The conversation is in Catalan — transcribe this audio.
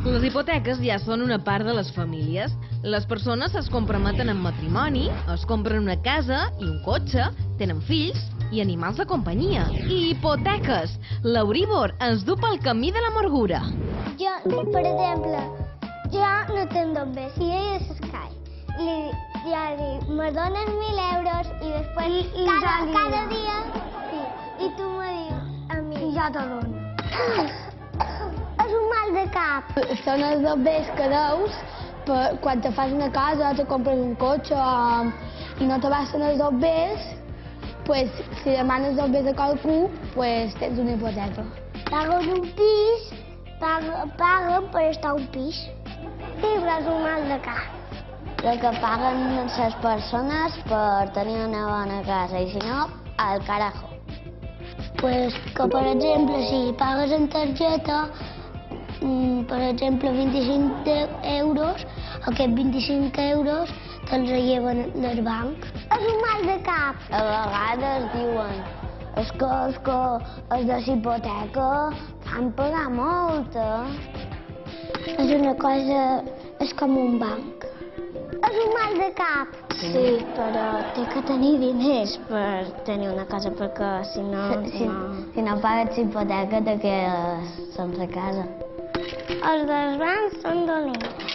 Les hipoteques ja són una part de les famílies. Les persones es comprometen en matrimoni, es compren una casa i un cotxe, tenen fills i animals de companyia. I hipoteques! L'Euríbor ens du pel camí de l'amargura. Jo, per exemple, jo no tinc dobbers i ella s'escai. Ja dic, me dones 1.000 euros i després cada dia... Sí, i tu me dius a mi... I jo te dono. És un mal de cap. Són els dobbers que deus quan te fas una casa o te compres un cotxe i no te basten els dobbers, si demanes dobbers a qualcú, tens una hipoteca. Paguen un pis, paguen per estar a un pis. Sí, però és un mal de cap. El que paguen les persones per tenir una bona casa i si no, al carajo. Pues que, per exemple, si pagues en targeta, per exemple, 25 euros, aquests 25 euros te'ls lleven del banc. És un mal de cap. A vegades diuen és que els de l'hipoteca fan pagar molt. És una cosa... és com un banc. És un mal de cap. Sí, però té que tenir diners per tenir una casa, perquè si no pagues hipoteca te quedes sense casa. Els dels bancs són dolents.